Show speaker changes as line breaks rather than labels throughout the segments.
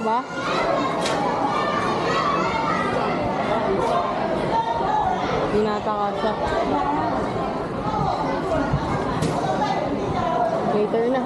ba? Tinataka siya. Later na.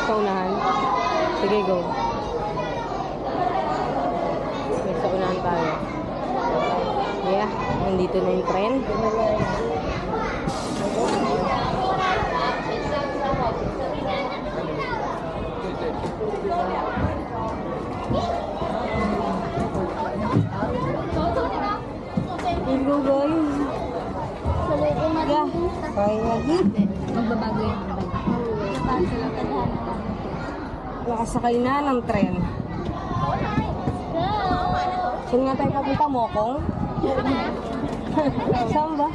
Sa unahan. Sige, go. Sa unahan tayo. Yeah, nandito na yung tren. Go guys. Kaya lagi.
Magbabago yan.
Nakasakay na ng tren. Saan nga tayo papunta? Mokong? Saan ba?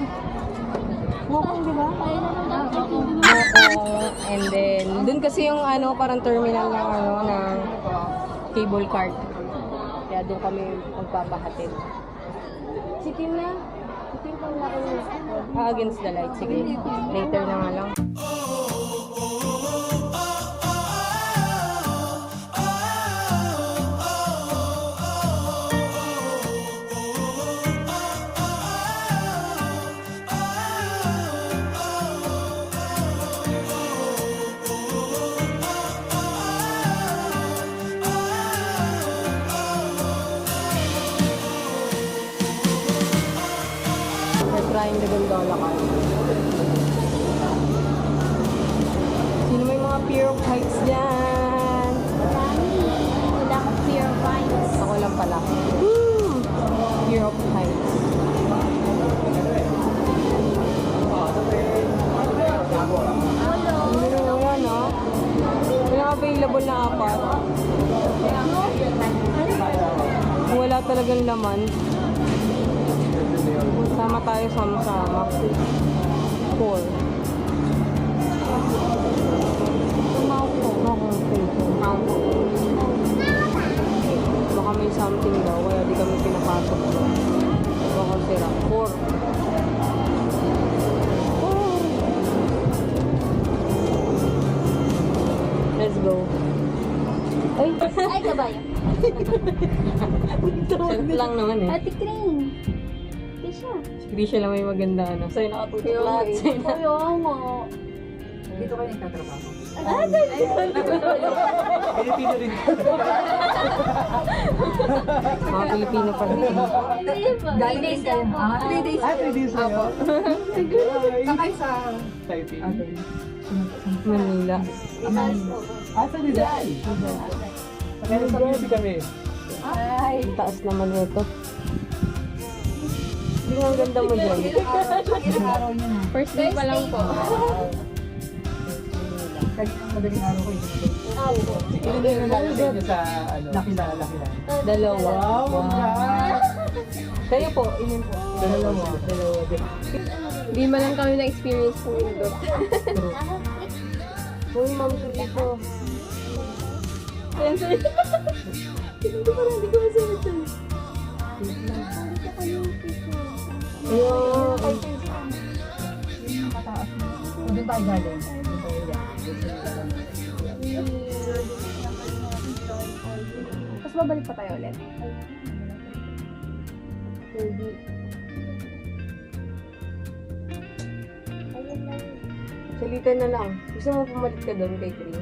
Mokong, di ba? Mokong. And then, dun kasi yung ano, parang terminal ng ano, ng cable cart. Kaya doon kami magpapahatid. Si Tim na. Si Tim pang laki na. Against the light. Sige. Later na nga lang. Trying the gondola car. Sino may mga fear of heights dyan?
Wala akong fear of heights.
Ako lang pala. Woo! Fear of heights. Pero wala, no? Wala available na apat. Wala talagang laman. Sama tayo sama-sama. 4. Baka may something daw, kaya di kami pinapasok daw. Baka sira. 4. Let's go. Ay!
Ay, kabayo.
Self lang naman eh.
Ate Crane. Di siya.
Hindi siya lang may maganda ano. Sa'yo nakatutok lahat. Sa'yo na.
Kaya mo.
Dito kayo nagtatrabaho.
Pilipino rin.
Mga Pilipino pa rin.
Galing din kayo. 3 days.
3 days na yun.
Sakay sa
Taipei.
Manila.
Sa Rizal. Kaya sa Rizal kami.
Ay.
Ang taas naman ito. Hindi nga ang ganda mo dyan.
Ilang araw niya na.
First day pa lang po.
Madaling araw ko yun.
Ilan na yung lalagay niyo sa ano? Lakila.
Dalawa.
Wow!
Kayo po, inin po.
Dalawa din.
Hindi man lang kami na-experience po ito. Uy, ma'am, dito. Hindi ko masalit ito. Ayun.
Doon tayo galing.
Tapos babalik pa tayo ulit.
Hindi. Salitan na lang. Gusto mo pumalit ka doon kay Trin?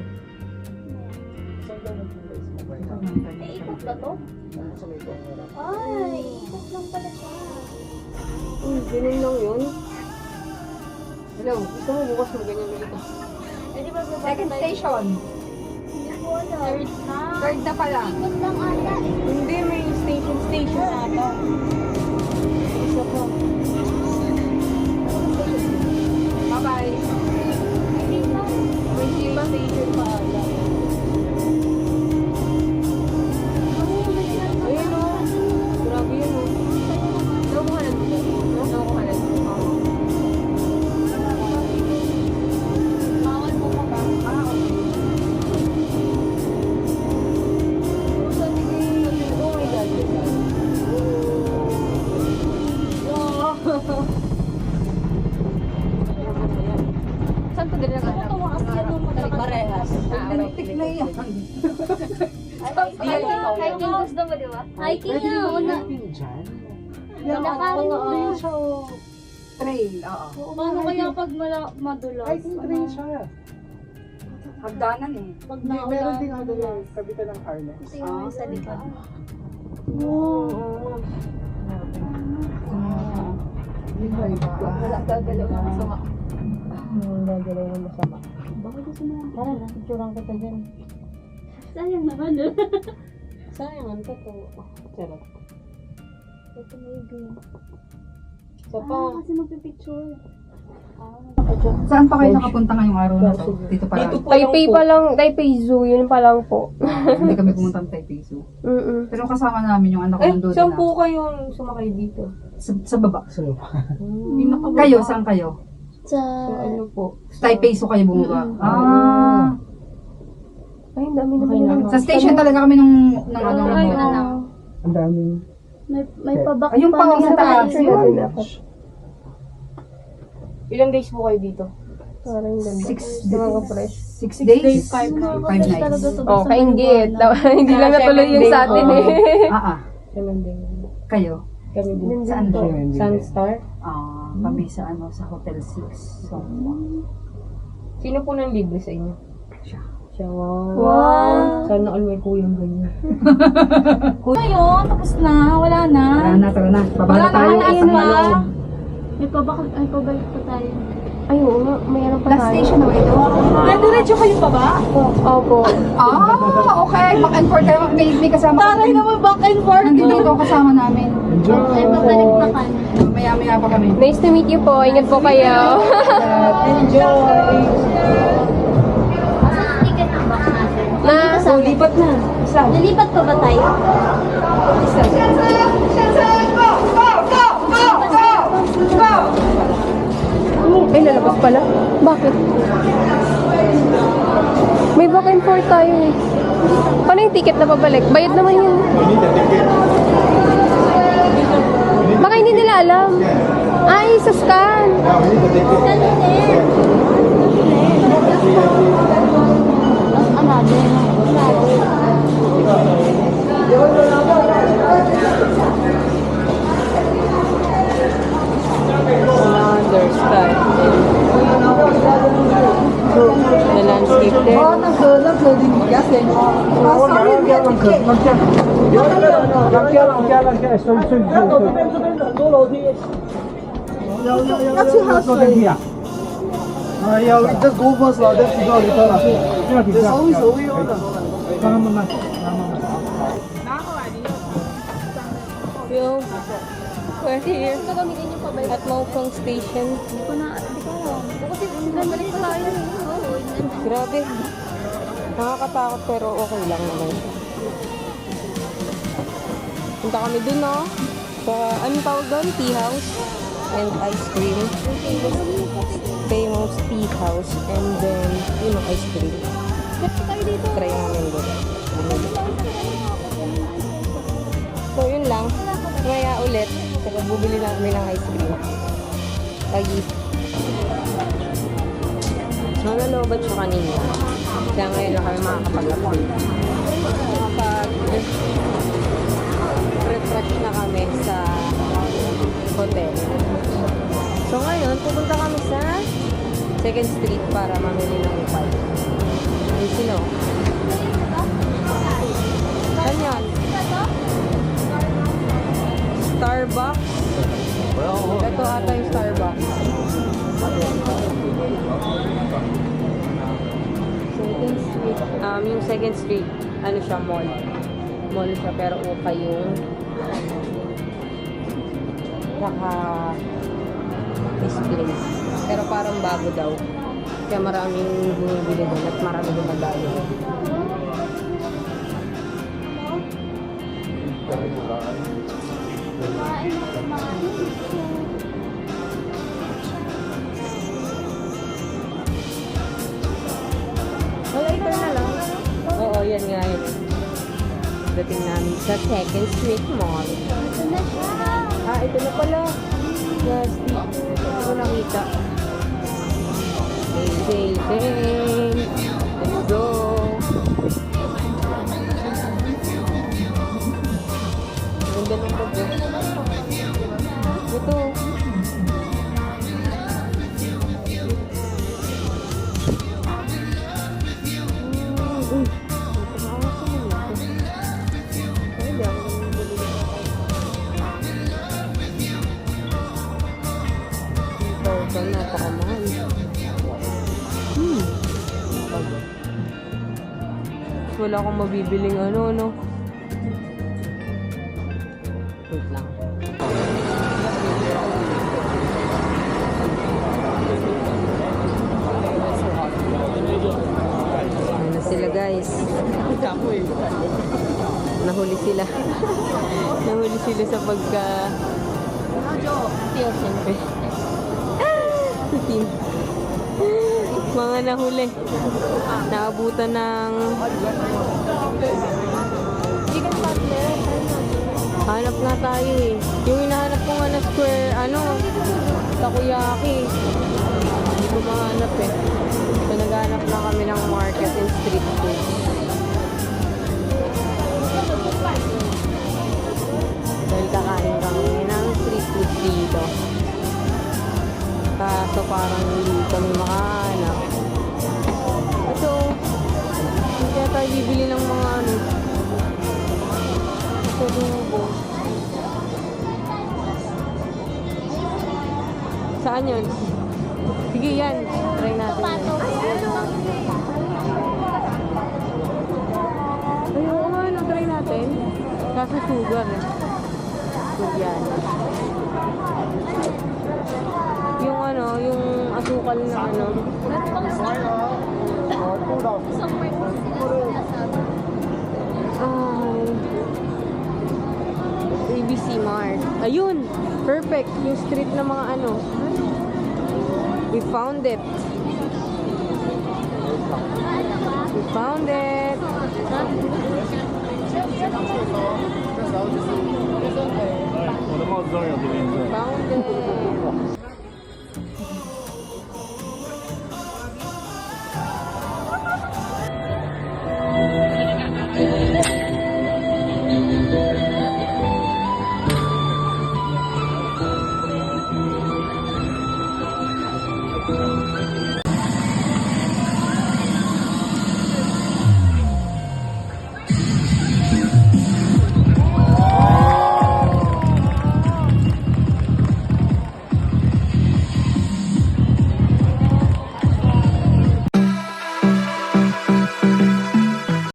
Eh, ikot ba to? Ay, ikot lang pala siya.
Uy, ganun lang yun. Hello, gusto mo bukas mo ganyan ulit ah.
Hindi ba babalik
Second
tayo?
station.
Hindi ko alam. Third na.
Third na pala.
Ikot lang ata eh.
Hindi, may station ata. Isa pa.
Bye-bye.
Hindi na.
May station pa ata. Ayun o. Grabe yun o. Daw ko halag dito. Daw ko halag dito.
Bawal mo ka ba?
Oh my God.
Saan to din ang anak?
Tumakas yan nung
Parehas.
Nalitik na yan.
Hiking gusto mo, di ba? Hiking na, una.
Trail siya o trail, oo.
Paano kaya pag madulas?
Hiking trail siya.
Hagdanan eh.
Pag
Hindi, meron
naulan.
din ano lang, kabitan ng harness.
Ito yung sa likod.
Wala gagalaw na masama.
Gagalaw ng masama.
Bakit gusto mo lang?
Tara, picturean kita dyan.
Sayang naman, no?
Sayang, ano to? Charot.
Ito na yung green.
Isa pa.
Kasi magpipicture.
Saan pa kayo nakapunta ngayong araw na to? Dito pa lang.
Dito Taipei pa lang, Taipei Zoo, yun pa lang po.
Hindi kami pumunta ng Taipei Zoo. Pero kasama namin yung anak ko nandun
Saan
na.
po kayong sumakay dito?
Sa baba. Kayo, saan kayo?
Sa...
Ano po?
Taipei Zoo kayo bumaba.
Ay, ang dami naman.
Sa station talaga kami nung ano.
Ang daming...
May pabak
Ayun pa, sa taas.
Yun.
Ilang days po kayo dito? Parang ganda.
6
Mga
6 days? 5 nights.
Oh, kainggit. Hindi lang natuloy yung sa atin eh.
Kailan din. Kayo?
Kami din.
Saan po?
Sunstar?
Kami sa Hotel 6.
Sino po nang libre sa inyo?
Siya.
Siya, wow.
Wow.
Sana all may kuyang ganyan.
Ayun, tapos na. Wala na.
Tara na. Babala tayo.
Ayun
Sa
na.
loob.
May pabalik pa tayo.
Ay, oo nga. Mayroon pa
Last station na ba ito?
Diretso kayo pa ba?
Opo.
Okay. Back and forth kayo. May kasama
Taray naman back and forth.
Nandito dito kasama namin.
Ay, pabalik pa ka.
Maya-maya pa kami.
Nice to meet you po. Ingat po kayo.
Enjoy!
Saan ticket ang box natin?
Na,
Lipat na.
Nilipat pa ba tayo?
ay, lalabas pala. Bakit? May back and forth tayo eh. Paano yung ticket na pabalik? Bayad naman yun. Baka hindi nila alam. Ay, sa scan. Understand. The landscape there.
Just go first lah, then figure out later lah. There's always a way on lah.
Yo, we're here at Maupang Station. Grabe. Nakakatakot pero okay lang naman. Punta kami dun, no? Sa, anong tawag doon? Tea house and ice cream. Famous tea house and then yung ice cream. Try namin doon. So, yun lang. Kaya ulit, saka bubili na kami ng ice cream. Lagi. So, nalobat siya kanina. Kaya ngayon lang kami makakapag-upload. Refresh na kami sa hotel. So, ngayon, pupunta kami sa 2nd Street para mamili ng upay. Ayun sino? Saan yan? Starbucks. Ito ata yung Starbucks. Second Street. Yung 2nd Street, ano siya, mall. Mall siya, pero ukay yung naka-display. Pero parang bago daw. Kaya maraming bumibili doon at maraming dumadalo. Wala, ito na lang. Oo, yan nga yun. Dating namin sa 2nd Street Mall.
Ito na siya.
Ito na pala. Yes, dito. Ito ko nakita. Hey. Let's go. wala akong mabibiling ano, no? Wait lang. Ayun na sila, guys. Nahuli sila. Nahuli sila sa pagka... Tiyo, siyempre. Team. Mga nahuli. Naabutan ng...
Chicken cutlet.
Hanap nga tayo eh. Yung hinahanap ko nga na square, ano, takoyaki. Hindi ko mahanap eh. So, naghanap na kami ng market and street food. Dahil kakain kami ng street food dito. Kaso parang hindi kami makahanap. So, hindi kaya tayo bibili ng mga ano. Ito dubo. Saan yun? Sige yan. Try natin.
Pato.
Ayoko nga, ano, try natin. Kaso sugar eh. Yan. Yung ano, yung asukal na ano.
Somewhere nasabi.
ABC Mart. Ayun! Perfect! Yung street na mga ano. We found it. We found it. Found it.